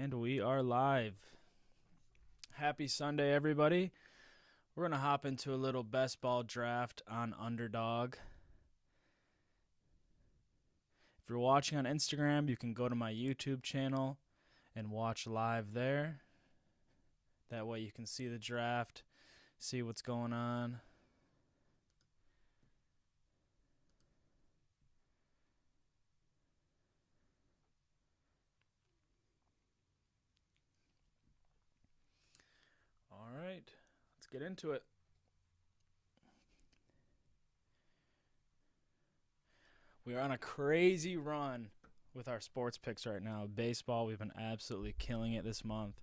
And we are live. Happy Sunday, everybody. We're going to hop into a little best ball draft on Underdog. If you're watching on Instagram, you can go to my YouTube channel and watch live there. That way you can see the draft, see what's going on. All right, let's get into it. We are on a crazy run with our sports picks right now. Baseball, we've been absolutely killing it this month.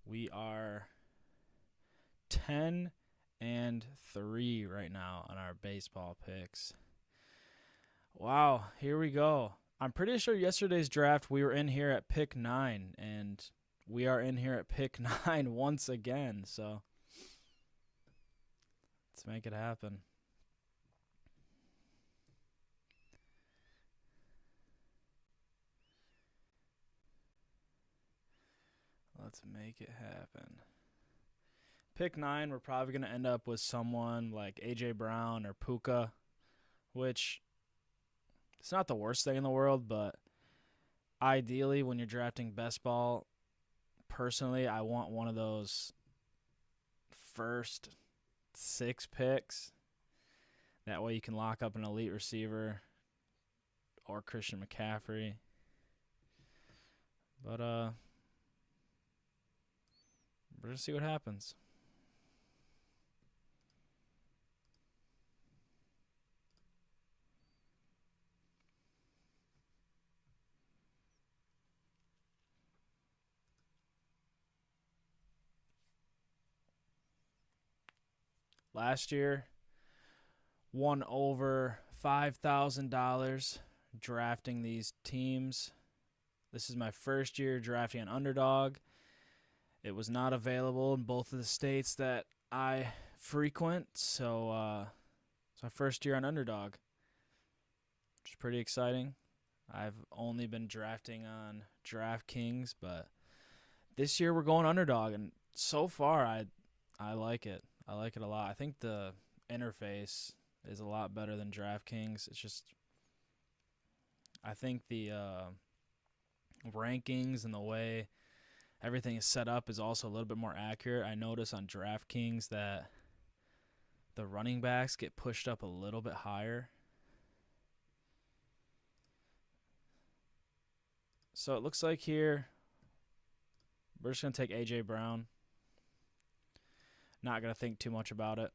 We are 10-3 right now on our baseball picks. Wow, here we go. I'm pretty sure yesterday's draft we were in here at pick 9, and we are in here at pick 9 once again. So let's make it happen. Let's make it happen. Pick 9, we're probably going to end up with someone like A.J. Brown or Puka, which it's not the worst thing in the world, but ideally when you're drafting best ball, personally, I want one of those first 6 picks. That way you can lock up an elite receiver or Christian McCaffrey. But we're going to see what happens. Last year, won over $5,000 drafting these teams. This is my first year drafting an Underdog. It was not available in both of the states that I frequent, so it's my first year on Underdog, which is pretty exciting. I've only been drafting on DraftKings, but this year we're going Underdog, and so far I like it. I like it a lot. I think the interface is a lot better than DraftKings. It's just, I think the rankings and the way everything is set up is also a little bit more accurate. I notice on DraftKings that the running backs get pushed up a little bit higher. So it looks like here we're just going to take A.J. Brown. Not going to think too much about it.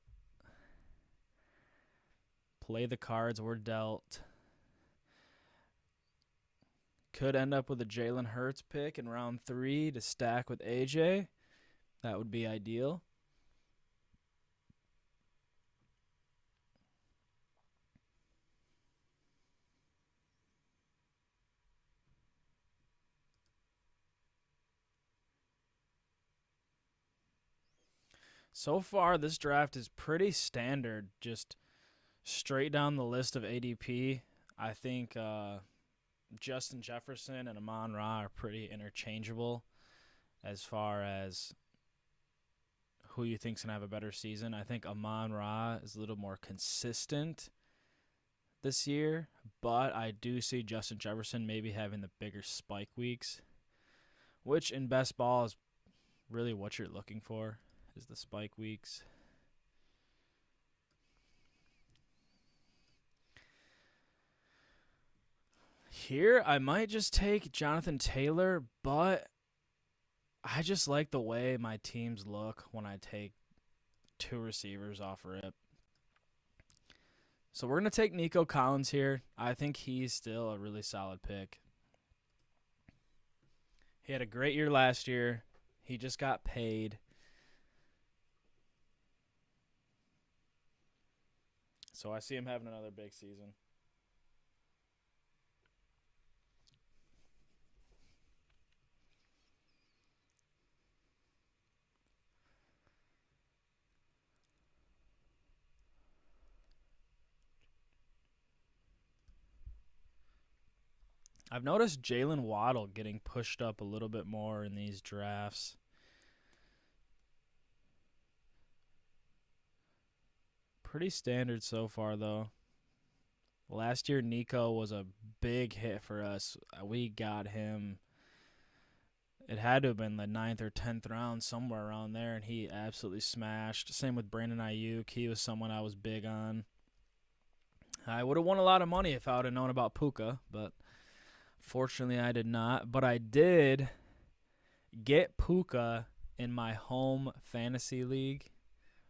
Play the cards we're dealt. Could end up with a Jalen Hurts pick in round 3 to stack with AJ. That would be ideal. So far, this draft is pretty standard, just straight down the list of ADP. I think Justin Jefferson and Amon-Ra are pretty interchangeable as far as who you think's going to have a better season. I think Amon-Ra is a little more consistent this year, but I do see Justin Jefferson maybe having the bigger spike weeks, which in best ball is really what you're looking for, is the spike weeks. Here, I might just take Jonathan Taylor, but I just like the way my teams look when I take 2 receivers off rip. So we're going to take Nico Collins here. I think he's still a really solid pick. He had a great year last year. He just got paid. So I see him having another big season. I've noticed Jalen Waddle getting pushed up a little bit more in these drafts. Pretty standard so far, though. Last year, Nico was a big hit for us. We got him. It had to have been the 9th or 10th round, somewhere around there, and he absolutely smashed. Same with Brandon Ayuk. He was someone I was big on. I would have won a lot of money if I would have known about Puka, but fortunately I did not. But I did get Puka in my home fantasy league,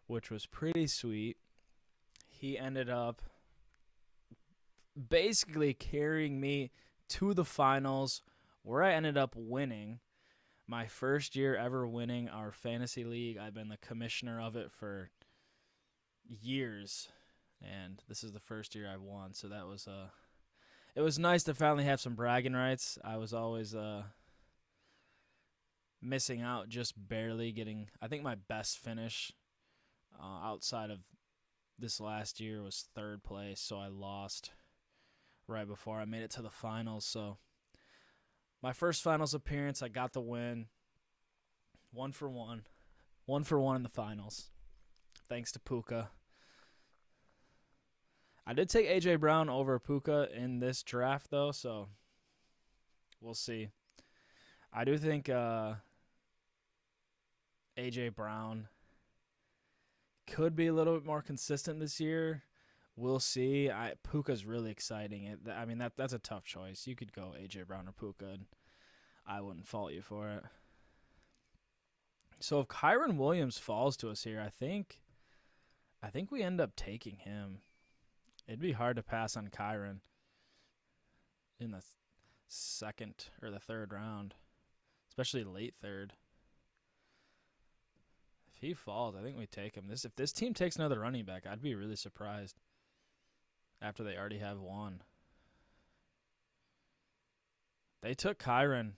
which was pretty sweet. He ended up basically carrying me to the finals, where I ended up winning. My first year ever winning our fantasy league. I've been the commissioner of it for years, and this is the first year I've won. So that was it was nice to finally have some bragging rights. I was always missing out, just barely getting. I think my best finish outside of this last year was 3rd place, so I lost right before I made it to the finals. So my first finals appearance, I got the win. 1 for 1. 1 for 1 in the finals. Thanks to Puka. I did take A.J. Brown over Puka in this draft, though, so we'll see. I do think A.J. Brown could be a little bit more consistent this year. We'll see. Puka's really exciting. That's a tough choice. You could go A.J. Brown or Puka, and I wouldn't fault you for it. So if Kyren Williams falls to us here, I think we end up taking him. It'd be hard to pass on Kyren in the 2nd or the 3rd round, especially late 3rd. If he falls, I think we take him. If this team takes another running back, I'd be really surprised after they already have one. They took Kyren.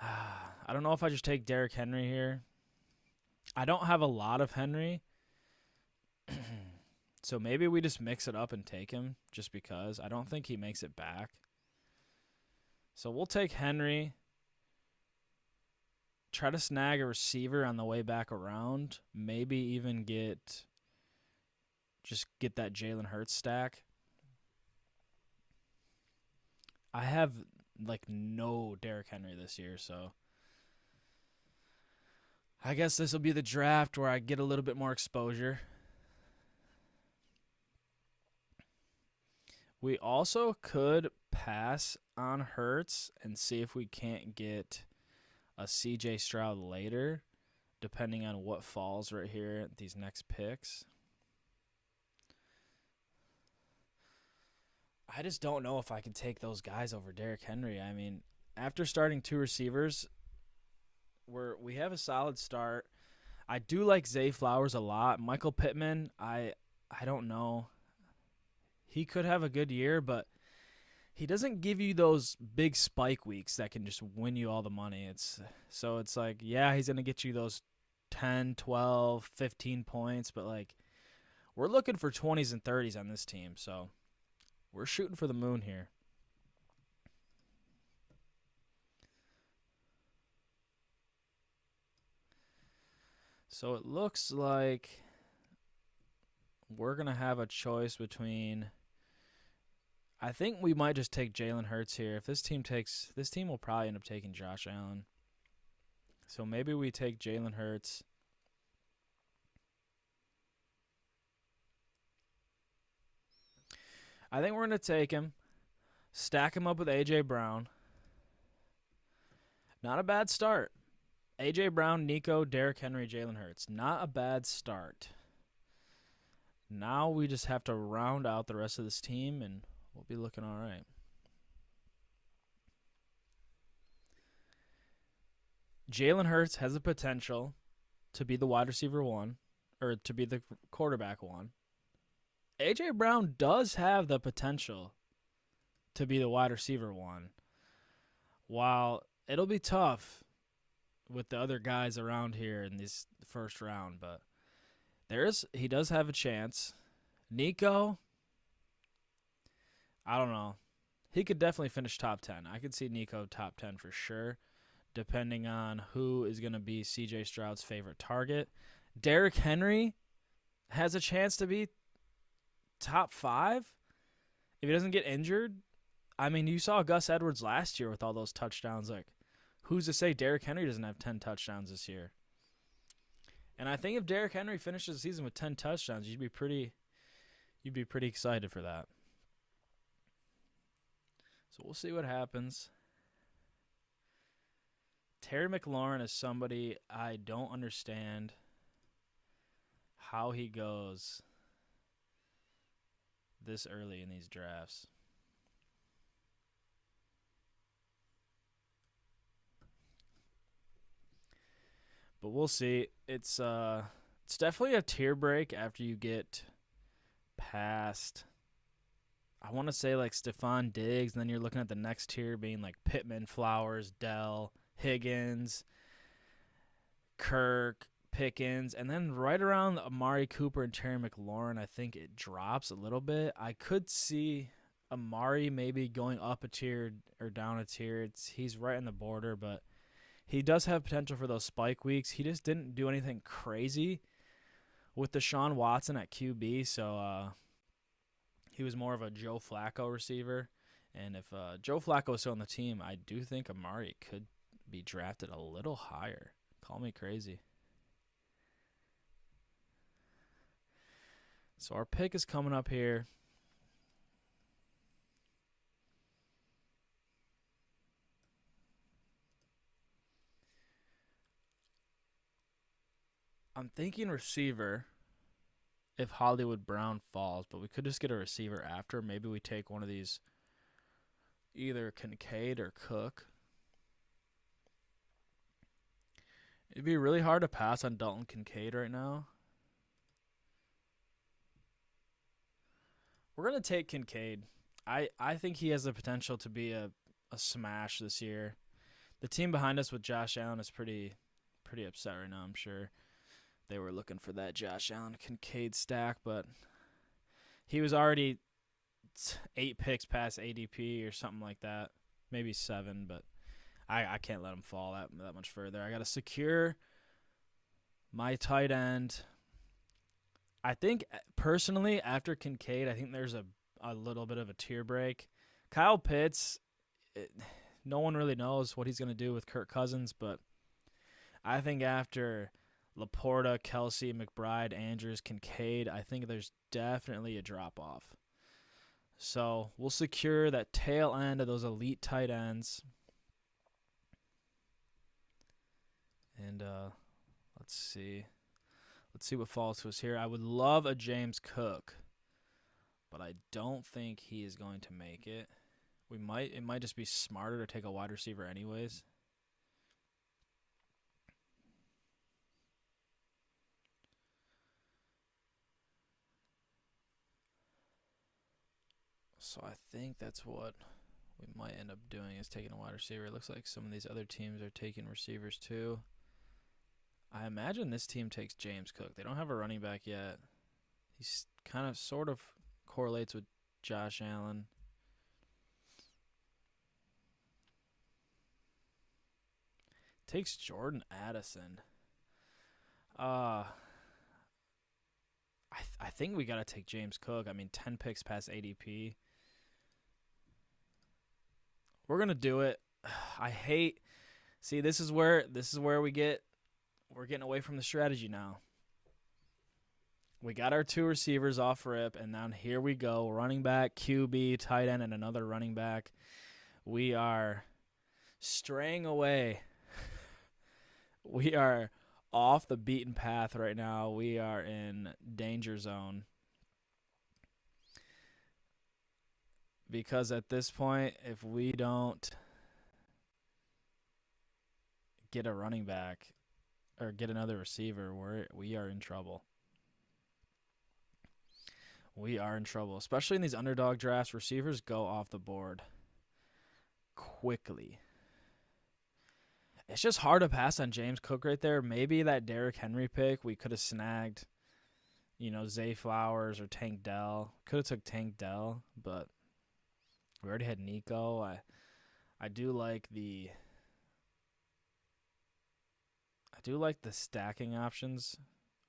I don't know if I just take Derrick Henry here. I don't have a lot of Henry. So maybe we just mix it up and take him just because. I don't think he makes it back. So we'll take Henry. Try to snag a receiver on the way back around. Maybe even get that Jalen Hurts stack. I have no Derrick Henry this year, so I guess this will be the draft where I get a little bit more exposure. We also could pass on Hurts and see if we can't get a CJ Stroud later, depending on what falls right here at these next picks. I just don't know if I can take those guys over Derrick Henry. I mean, after starting 2 receivers, we have a solid start. I do like Zay Flowers a lot. Michael Pittman, I don't know. He could have a good year, but he doesn't give you those big spike weeks that can just win you all the money. It's like, yeah, he's going to get you those 10, 12, 15 points, but we're looking for 20s and 30s on this team, so we're shooting for the moon here. So it looks like we're going to have a choice between, I think we might just take Jalen Hurts here. If this team will probably end up taking Josh Allen. So maybe we take Jalen Hurts. I think we're going to take him, stack him up with A.J. Brown. Not a bad start. A.J. Brown, Nico, Derrick Henry, Jalen Hurts. Not a bad start. Now we just have to round out the rest of this team, and we'll be looking all right. Jalen Hurts has the potential to be the wide receiver 1, or to be the quarterback 1. A.J. Brown does have the potential to be the wide receiver 1. While it'll be tough with the other guys around here in this first round, but he does have a chance. Nico, I don't know. he could definitely finish top 10. I could see Nico top 10 for sure, depending on who is going to be C.J. Stroud's favorite target. Derrick Henry has a chance to be top 5 if he doesn't get injured. I mean, you saw Gus Edwards last year with all those touchdowns. Like, who's to say Derrick Henry doesn't have 10 touchdowns this year? And I think if Derrick Henry finishes the season with 10 touchdowns, you'd be pretty excited for that. So we'll see what happens. Terry McLaurin is somebody I don't understand how he goes this early in these drafts. But we'll see. It's definitely a tier break after you get past, I want to say, like Stephon Diggs, and then you're looking at the next tier being like Pittman, Flowers, Dell, Higgins, Kirk, Pickens, and then right around Amari Cooper and Terry McLaurin, I think it drops a little bit. I could see Amari maybe going up a tier or down a tier. He's right on the border, but he does have potential for those spike weeks. He just didn't do anything crazy with Deshaun Watson at QB, so he was more of a Joe Flacco receiver. And if Joe Flacco was still on the team, I do think Amari could be drafted a little higher. Call me crazy. So our pick is coming up here. I'm thinking receiver if Hollywood Brown falls, but we could just get a receiver after. Maybe we take one of these, either Kincaid or Cook. It'd be really hard to pass on Dalton Kincaid right now. We're going to take Kincaid. I think he has the potential to be a smash this year. The team behind us with Josh Allen is pretty upset right now, I'm sure. They were looking for that Josh Allen Kincaid stack, but he was already 8 picks past ADP or something like that. Maybe 7, but I can't let him fall that much further. I got to secure my tight end. I think, personally, after Kincaid, I think there's a little bit of a tier break. Kyle Pitts, no one really knows what he's going to do with Kirk Cousins, but I think after Laporta, Kelsey, McBride, Andrews, Kincaid, I think there's definitely a drop-off. So we'll secure that tail end of those elite tight ends. And let's see. Let's see what falls to us here. I would love a James Cook, but I don't think he is going to make it. It might just be smarter to take a wide receiver anyways. So I think that's what we might end up doing, is taking a wide receiver. It looks like some of these other teams are taking receivers too. I imagine this team takes James Cook. They don't have a running back yet. He's kind of sort of correlates with Josh Allen. Takes Jordan Addison. I think we got to take James Cook. I mean, 10 picks past ADP. We're going to do it. See, this is where we're getting away from the strategy now. We got our 2 receivers off rip, and now here we go. Running back, QB, tight end, and another running back. We are straying away. We are off the beaten path right now. We are in danger zone. Because at this point, if we don't get a running back or get another receiver, we are in trouble. We are in trouble, especially in these underdog drafts. Receivers go off the board quickly. It's just hard to pass on James Cook right there. Maybe that Derrick Henry pick, we could have snagged, Zay Flowers or Tank Dell. Could have took Tank Dell, but We already had Nico. I do like the stacking options.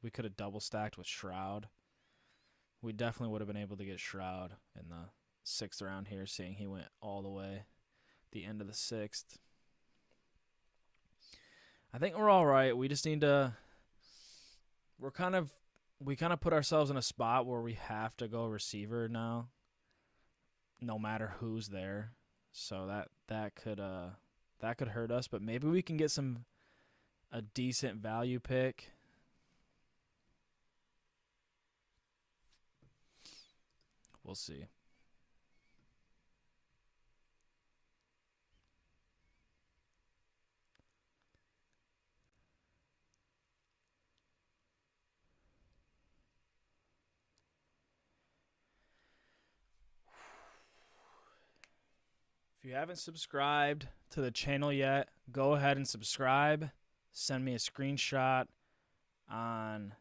We could have double stacked with Shroud. We definitely would have been able to get Shroud in the 6th round here, seeing he went all the way the end of the 6th. I think we're all right. We just need to. We kind of put ourselves in a spot where we have to go receiver now, no matter who's there. So that could hurt us. But maybe we can get a decent value pick. We'll see. If you haven't subscribed to the channel yet, go ahead and subscribe. Send me a screenshot on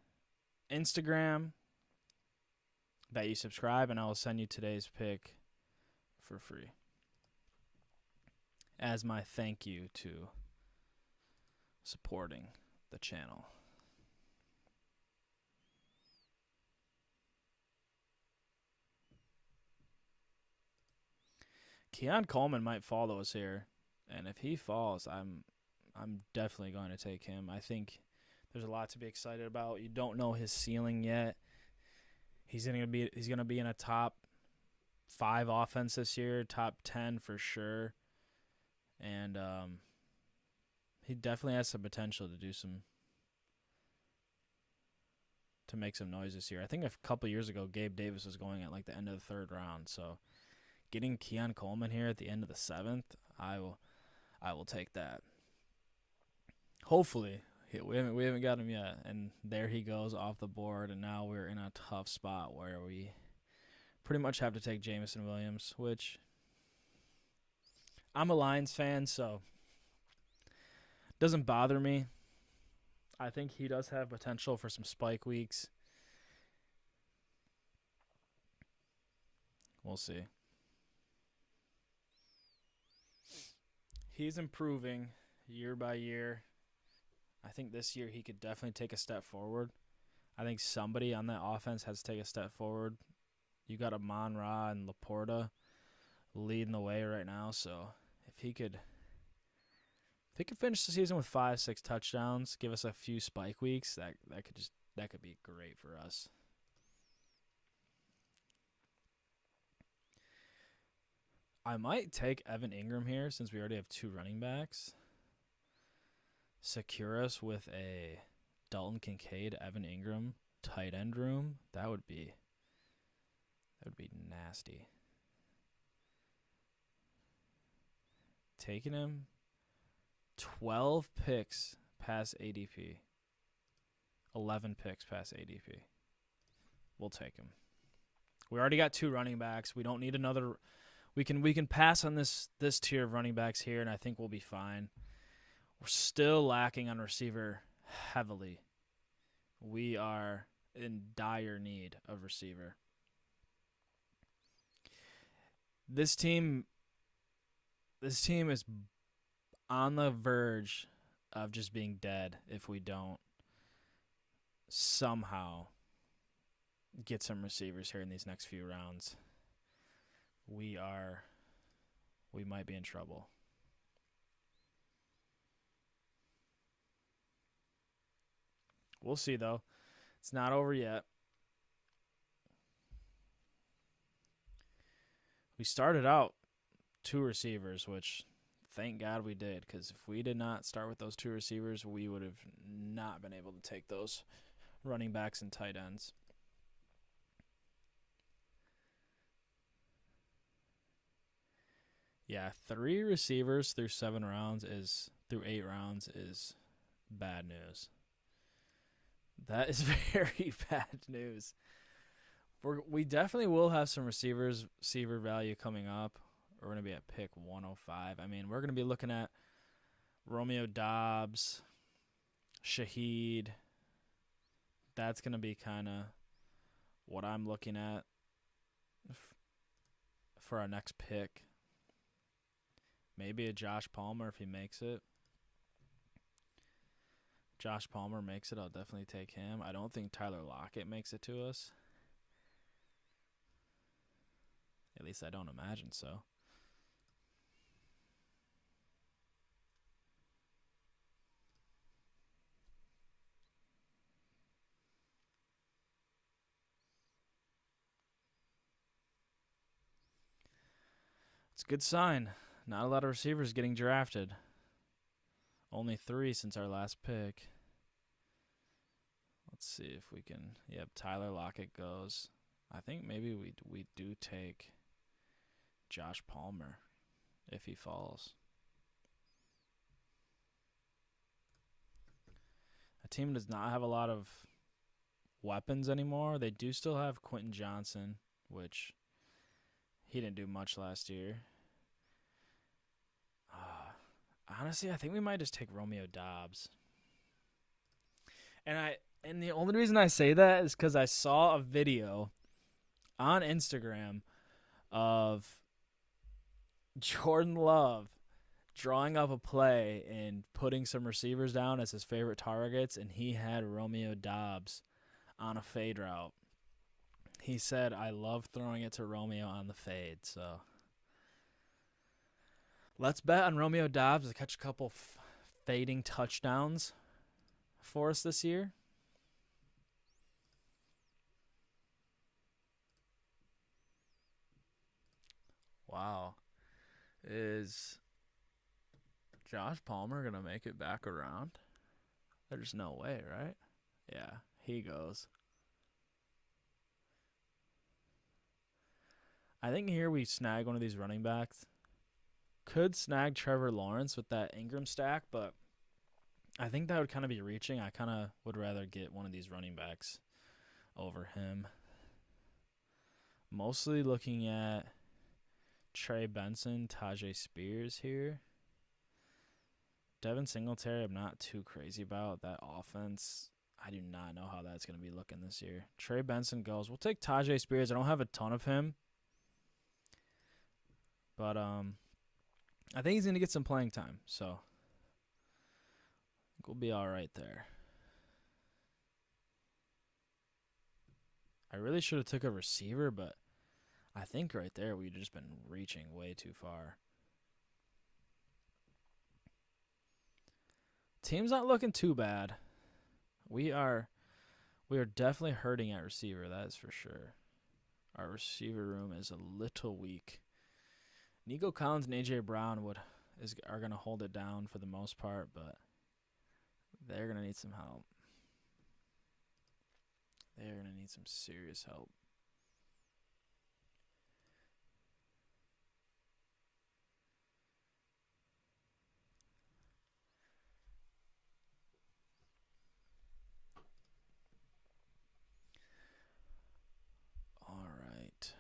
Instagram that you subscribe, and I will send you today's pick for free as my thank you to supporting the channel. Keon Coleman might follow us here, and if he falls, I'm definitely going to take him. I think there's a lot to be excited about. You don't know his ceiling yet. He's gonna be in a top 5 offense this year, top 10 for sure, and he definitely has some potential to make some noise this year. I think a couple years ago, Gabe Davis was going at like the end of the 3rd round, so getting Keon Coleman here at the end of the 7th, I will take that. Hopefully, we haven't got him yet, and there he goes off the board, and now we're in a tough spot where we pretty much have to take Jameson Williams, which I'm a Lions fan, so it doesn't bother me. I think he does have potential for some spike weeks. We'll see. He's improving year by year. I think this year he could definitely take a step forward. I think somebody on that offense has to take a step forward. You got Amon-Ra and Laporta leading the way right now, so if he could finish the season with 5-6 touchdowns, give us a few spike weeks, that could be great for us. I might take Evan Ingram here since we already have 2 running backs. Secure us with a Dalton Kincaid, Evan Ingram tight end room. That would be nasty. Taking him 12 picks past ADP. 11 picks past ADP. We'll take him. We already got 2 running backs. We don't need another. We can pass on this tier of running backs here, and I think we'll be fine. We're still lacking on receiver heavily. We are in dire need of receiver. This team is on the verge of just being dead if we don't somehow get some receivers here in these next few rounds. We might be in trouble. We'll see, though. It's not over yet. We started out 2 receivers, which thank God we did, because if we did not start with those 2 receivers, we would have not been able to take those running backs and tight ends. Yeah, 3 receivers through 8 rounds is bad news. That is very bad news. We definitely will have some receiver value coming up. We're going to be at pick 105. I mean, we're going to be looking at Romeo Doubs, Shaheed. That's going to be kind of what I'm looking at for our next pick. Maybe a Josh Palmer if he makes it. Josh Palmer makes it, I'll definitely take him. I don't think Tyler Lockett makes it to us. At least I don't imagine so. It's a good sign. Not a lot of receivers getting drafted. Only 3 since our last pick. Let's see if we can. Yep, Tyler Lockett goes. I think maybe we do take Josh Palmer if he falls. A team does not have a lot of weapons anymore. They do still have Quentin Johnson, which he didn't do much last year. Honestly, I think we might just take Romeo Doubs. And the only reason I say that is because I saw a video on Instagram of Jordan Love drawing up a play and putting some receivers down as his favorite targets, and he had Romeo Doubs on a fade route. He said, I love throwing it to Romeo on the fade, so let's bet on Romeo Doubs to catch a couple fading touchdowns for us this year. Wow. Is Josh Palmer going to make it back around? There's no way, right? Yeah, he goes. I think here we snag one of these running backs. Could snag Trevor Lawrence with that Ingram stack, but I think that would kind of be reaching. I kind of would rather get one of these running backs over him. Mostly looking at Trey Benson, Tajay Spears here. Devin Singletary, I'm not too crazy about. That offense, I do not know how that's going to be looking this year. Trey Benson goes. We'll take Tajay Spears. I don't have a ton of him. But I think he's going to get some playing time. So I think we'll be all right there. I really should have took a receiver, but I think right there we've just been reaching way too far. Team's not looking too bad. We are definitely hurting at receiver, that is for sure. Our receiver room is a little weak. Nico Collins and A.J. Brown are going to hold it down for the most part, but they're going to need some help. They're going to need some serious help. All right.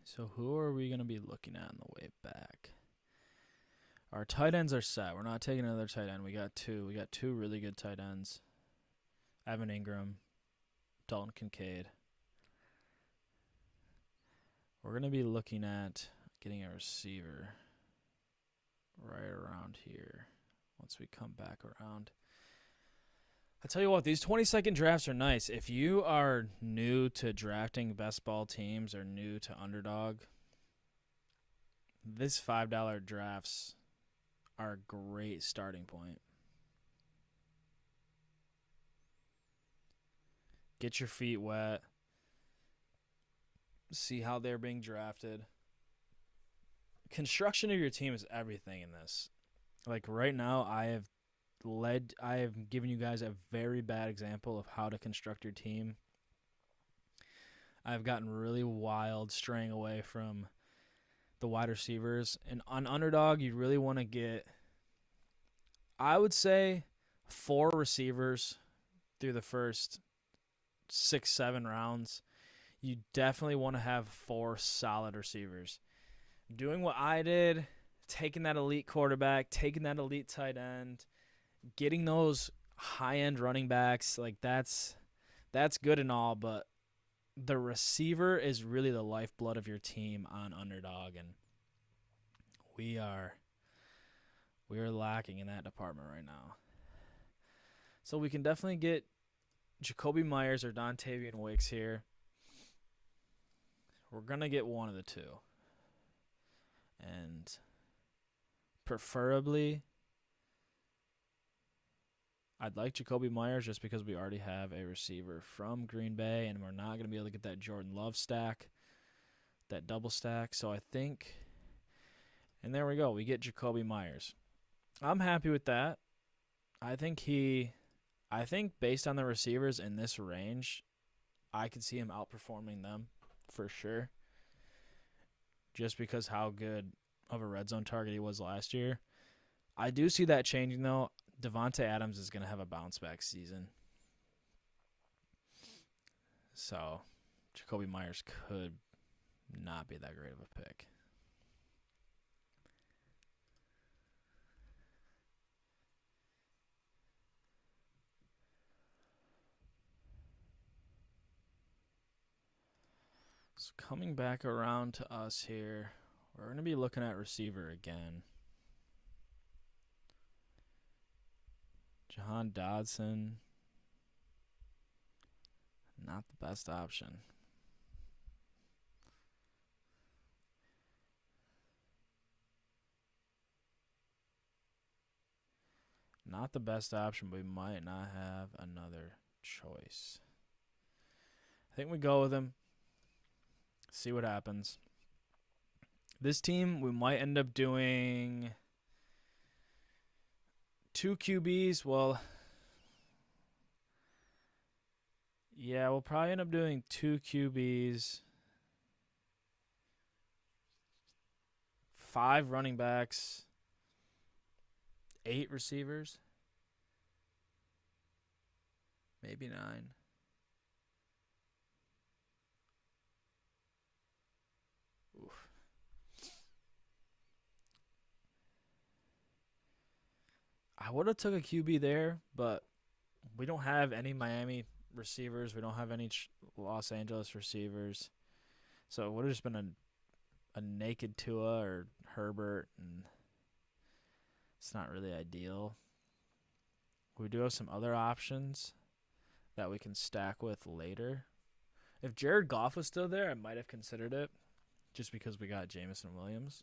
So who are we going to be looking at on the way back? Our tight ends are set. We're not taking another tight end. We got two. We got 2 really good tight ends. Evan Ingram, Dalton Kincaid. We're going to be looking at getting a receiver right around here once we come back around. I tell you what, these 20-second drafts are nice. If you are new to drafting best ball teams or new to Underdog, these $5 drafts are a great starting point. Get your feet wet. See how they're being drafted. Construction of your team is everything in this. Like right now, I have given you guys a very bad example of how to construct your team. I've gotten really wild straying away from the wide receivers. And on Underdog, you really want to get, I would say, 4 receivers through the first 6-7 rounds. You definitely want to have 4 solid receivers. Doing what I did, taking that elite quarterback, taking that elite tight end, getting those high-end running backs, like that's good and all, but the receiver is really the lifeblood of your team on Underdog, and we are lacking in that department right now. So we can definitely get Jacoby Myers or Dontavian Wicks here. We're going to get one of the two. And preferably, I'd like Jacoby Myers just because we already have a receiver from Green Bay, and we're not going to be able to get that Jordan Love stack, that double stack. So I think, and there we go. We get Jacoby Myers. I'm happy with that. I think based on the receivers in this range, I could see him outperforming them for sure. Just because how good of a red zone target he was last year. I do see that changing, though. Devontae Adams is going to have a bounce-back season. So, Jacoby Myers could not be that great of a pick. So, coming back around to us here, we're going to be looking at receiver again. Jahan Dodson, not the best option. Not the best option, but we might not have another choice. I think we go with him. See what happens. This team, we might end up doing 2 QBs. Well, yeah, we'll probably end up doing 2 QBs, 5 running backs, 8 receivers, maybe 9. Oof. I would have took a QB there, but we don't have any Miami receivers. We don't have any Los Angeles receivers. So it would have just been a naked Tua or Herbert, and it's not really ideal. We do have some other options that we can stack with later. If Jared Goff was still there, I might have considered it just because we got Jameson Williams.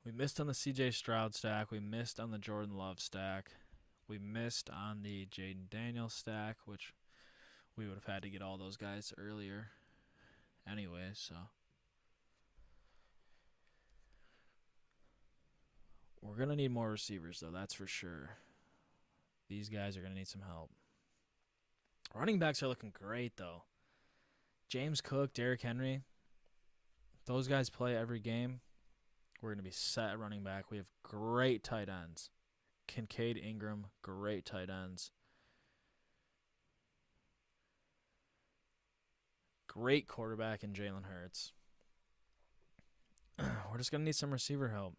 We missed on the CJ Stroud stack. We missed on the Jordan Love stack. We missed on the Jaden Daniels stack, which we would have had to get all those guys earlier anyway, so. We're going to need more receivers, though, that's for sure. These guys are going to need some help. Running backs are looking great, though. James Cook, Derrick Henry, those guys play every game. We're going to be set at running back. We have great tight ends. Kincaid, Ingram, great tight ends. Great quarterback in Jalen Hurts. We're just going to need some receiver help.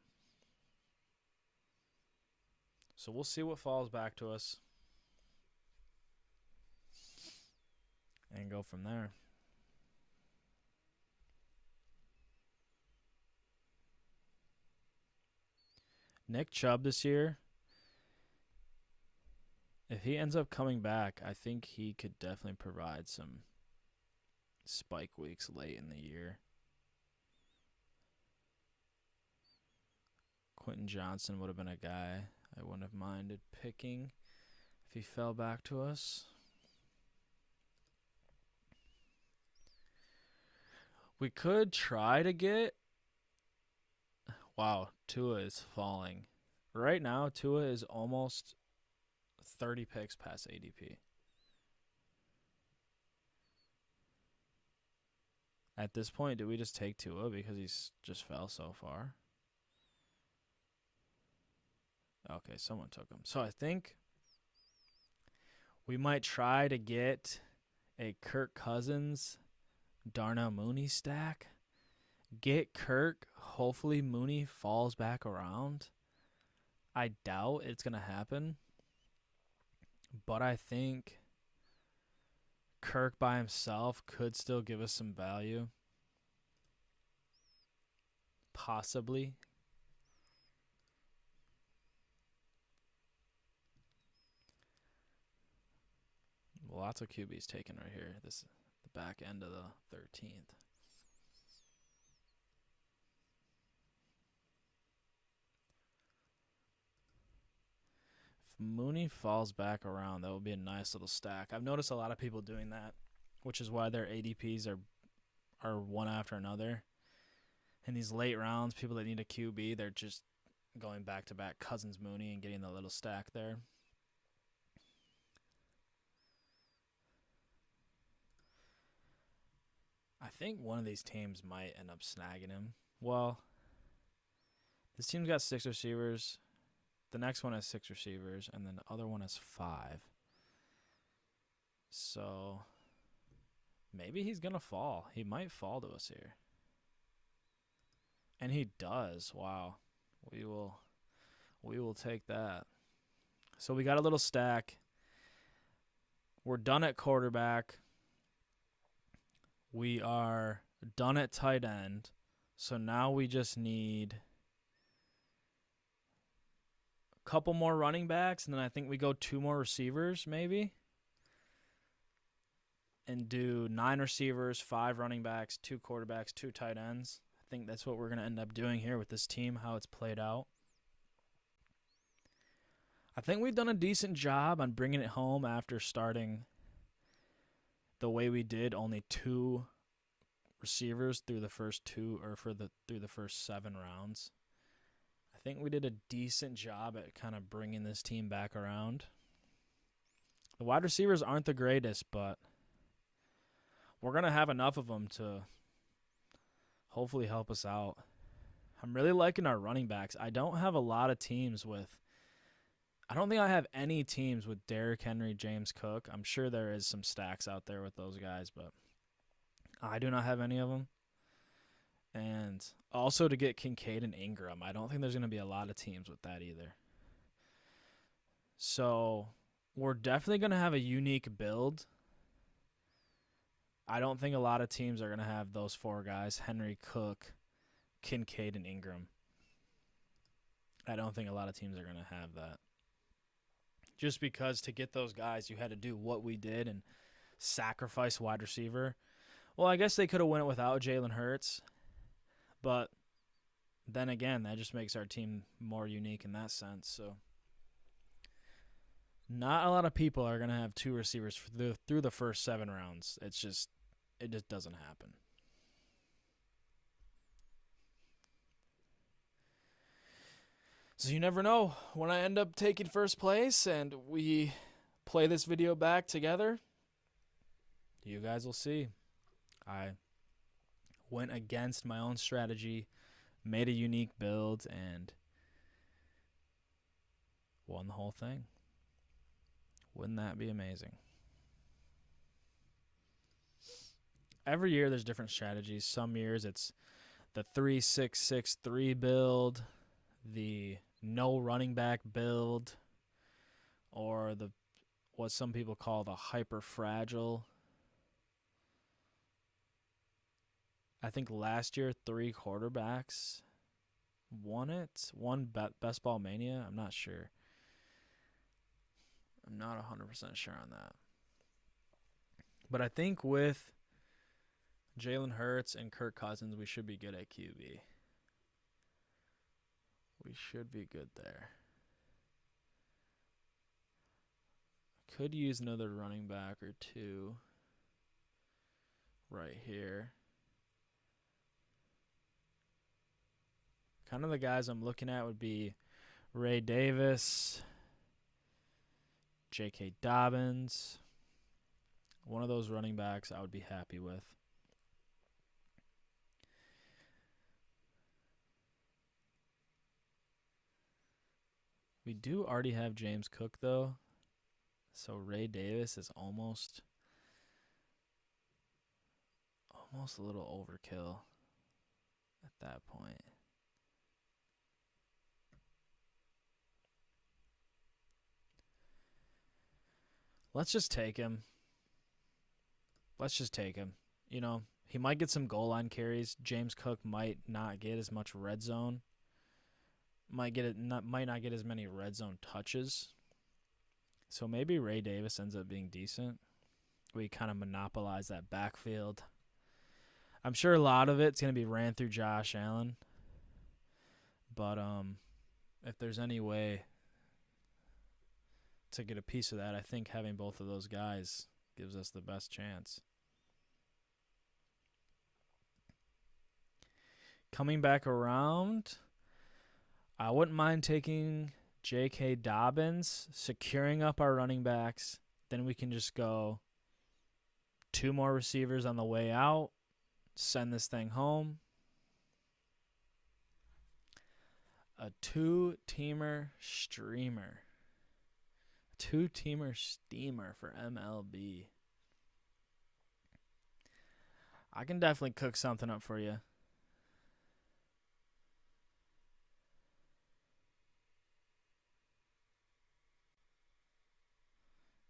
So we'll see what falls back to us and go from there. Nick Chubb this year, if he ends up coming back, I think he could definitely provide some spike weeks late in the year. Quentin Johnson would have been a guy I wouldn't have minded picking if he fell back to us. We could try to get... Wow, Tua is falling. Right now, Tua is almost 30 picks past ADP. At this point, do we just take Tua because he's just fell so far? Okay, someone took him. So I think we might try to get a Kirk Cousins, Darnell Mooney stack. Get Kirk. Hopefully Mooney falls back around. I doubt it's going to happen. But I think Kirk by himself could still give us some value. Possibly. Lots of QBs taken right here. This is the back end of the 13th. If Mooney falls back around, that would be a nice little stack. I've noticed a lot of people doing that, which is why their ADPs are one after another. In these late rounds, people that need a QB, they're just going back-to-back Cousins, Mooney, and getting the little stack there. I think one of these teams might end up snagging him. Well, this team's got 6 receivers. The next one has 6 receivers, and then the other one has 5. So maybe he's going to fall. He might fall to us here. And he does. Wow. We will take that. So we got a little stack. We're done at quarterback. We are done at tight end. So now we just need a couple more running backs, and then I think we go 2 more receivers maybe. And do 9 receivers, 5 running backs, 2 quarterbacks, 2 tight ends. I think that's what we're going to end up doing here with this team, how it's played out. I think we've done a decent job on bringing it home after starting the way we did, only 2 receivers through the first 7 rounds. I think we did a decent job at kind of bringing this team back around. The wide receivers aren't the greatest, but we're going to have enough of them to hopefully help us out. I'm really liking our running backs. I don't have a lot of teams with I don't think I have any teams with Derrick Henry, James Cook. I'm sure there is some stacks out there with those guys, but I do not have any of them. And also to get Kincaid and Ingram, I don't think there's going to be a lot of teams with that either. So we're definitely going to have a unique build. I don't think a lot of teams are going to have those 4 guys, Henry, Cook, Kincaid, and Ingram. I don't think a lot of teams are going to have that. Just because to get those guys, you had to do what we did and sacrifice wide receiver. Well, I guess they could have went without Jalen Hurts. But then again, that just makes our team more unique in that sense. So not a lot of people are going to have 2 receivers through the first 7 rounds. It just doesn't happen. So you never know. When I end up taking first place and we play this video back together, you guys will see. I went against my own strategy, made a unique build, and won the whole thing. Wouldn't that be amazing? Every year there's different strategies. Some years it's the 3-6-6-3 build, the no running back build, or what some people call the hyper fragile. I think last year 3 quarterbacks won it. One Best Ball Mania. I'm not sure. I'm not 100% sure on that. But I think with Jalen Hurts and Kirk Cousins, we should be good at QB. We should be good there. Could use another running back or 2 right here. Kind of the guys I'm looking at would be Ray Davis, J.K. Dobbins. One of those running backs I would be happy with. We do already have James Cook, though. So Ray Davis is almost a little overkill at that point. Let's just take him. let's just take him. You know, he might get some goal line carries. James Cook might not get as much red zone. Might not get as many red zone touches. So maybe Ray Davis ends up being decent. We kind of monopolize that backfield. I'm sure a lot of it's going to be ran through Josh Allen. But if there's any way to get a piece of that, I think having both of those guys gives us the best chance. Coming back around, I wouldn't mind taking J.K. Dobbins, securing up our running backs. Then we can just go 2 more receivers on the way out, send this thing home. A 2-teamer streamer. 2-teamer steamer for MLB. I can definitely cook something up for you.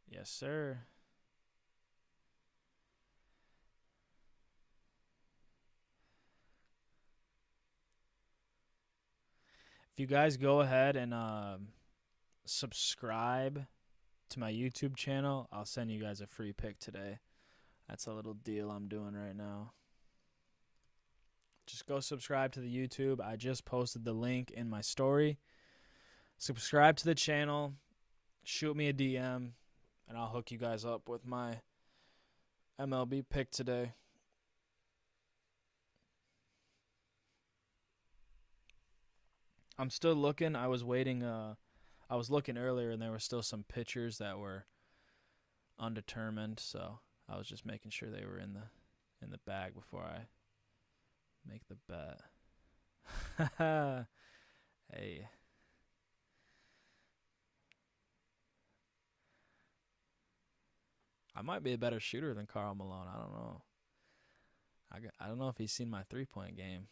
Yes, sir. If you guys go ahead and subscribe to my YouTube channel, I'll send you guys a free pick today. That's a little deal I'm doing right now. Just go subscribe to the YouTube. I just posted the link in my story. Subscribe to the channel. Shoot me a DM, and I'll hook you guys up with my MLB pick today. I'm still looking. I was waiting. I was looking earlier, and there were still some pitchers that were undetermined. So I was just making sure they were in the bag before I make the bet. Hey. I might be a better shooter than Karl Malone. I don't know. I don't know if he's seen my 3-point game.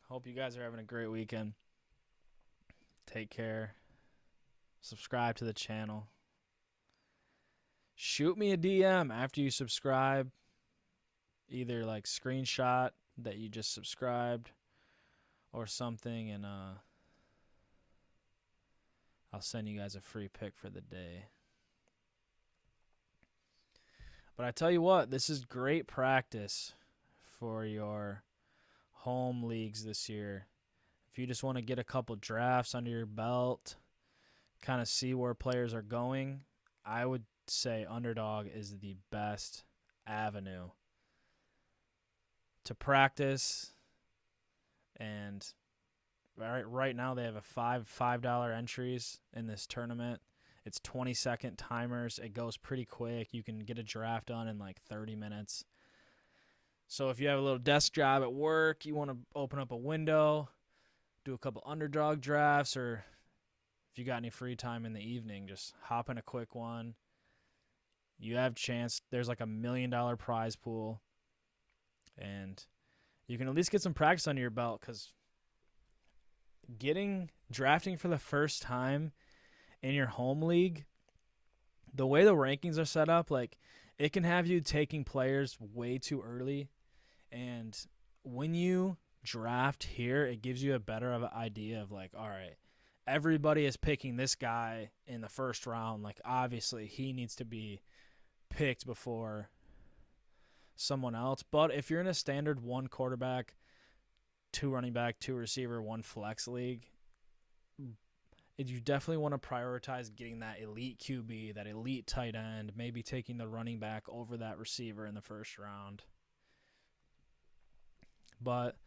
Hope you guys are having a great weekend. Take care. Subscribe to the channel. Shoot me a DM after you subscribe. Either like screenshot that you just subscribed or something, and I'll send you guys a free pick for the day. But I tell you what, this is great practice for your home leagues this year. If you just want to get a couple drafts under your belt, kind of see where players are going, I would say Underdog is the best avenue to practice. And right now they have a $5 entries in this tournament. It's 20-second timers. It goes pretty quick. You can get a draft done in like 30 minutes. So if you have a little desk job at work, you want to open up a window, do a couple Underdog drafts, or if you got any free time in the evening, just hop in a quick one. You have a chance. There's like $1 million prize pool, and you can at least get some practice under your belt, because drafting for the first time in your home league, the way the rankings are set up, like it can have you taking players way too early. And when you draft here, it gives you a better of an idea of like, all right, everybody is picking this guy in the first round. Like obviously he needs to be picked before someone else. But if you're in a standard 1 quarterback, 2 running back, 2 receiver, 1 flex league, you definitely want to prioritize getting that elite QB, that elite tight end, maybe taking the running back over that receiver in the first round. But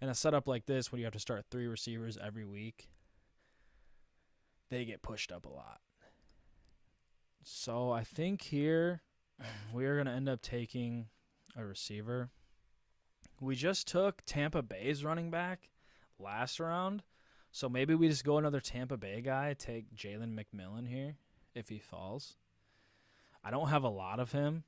in a setup like this, when you have to start 3 receivers every week, they get pushed up a lot. So I think here we are going to end up taking a receiver. We just took Tampa Bay's running back last round, so maybe we just go another Tampa Bay guy, take Jalen McMillan here if he falls. I don't have a lot of him,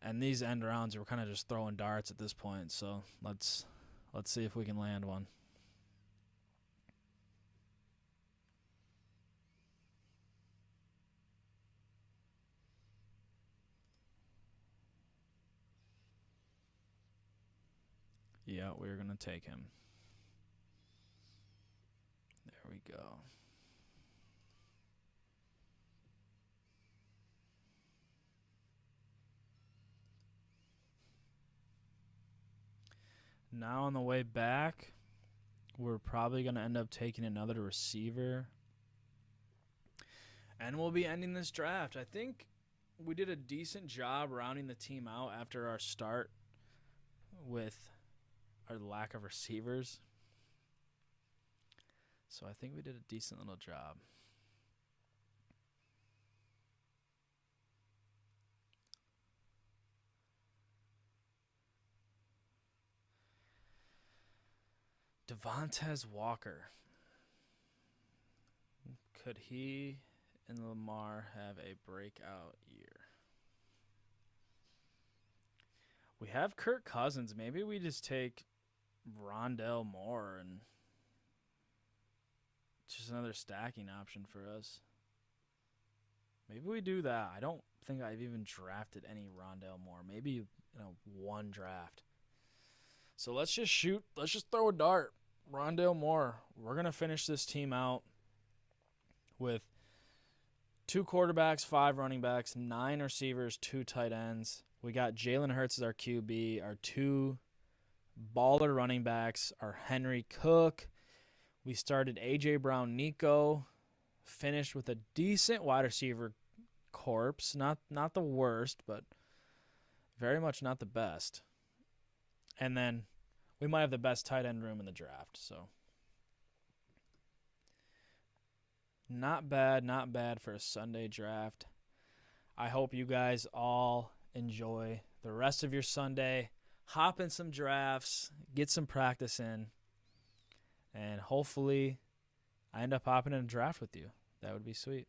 and these end rounds we're kind of just throwing darts at this point, so let's see if we can land one. Yeah, we're going to take him. There we go. Now on the way back, we're probably going to end up taking another receiver. And we'll be ending this draft. I think we did a decent job rounding the team out after our start with our lack of receivers. So I think we did a decent little job. Devontae Walker. Could he and Lamar have a breakout year? We have Kirk Cousins. Maybe we just take Rondell Moore and just another stacking option for us. Maybe we do that. I don't think I've even drafted any Rondell Moore. Maybe, one draft. So let's just shoot. Let's just throw a dart. Rondell Moore. We're going to finish this team out with 2 quarterbacks, 5 running backs, 9 receivers, 2 tight ends. We got Jalen Hurts as our QB, our 2 baller running backs, our Henry Cook. We started A.J. Brown, Nico, finished with a decent wide receiver corpse. Not the worst, but very much not the best. And then we might have the best tight end room in the draft. So not bad for a Sunday draft. I hope you guys all enjoy the rest of your Sunday. Hop in some drafts, get some practice in, and hopefully I end up hopping in a draft with you. That would be sweet.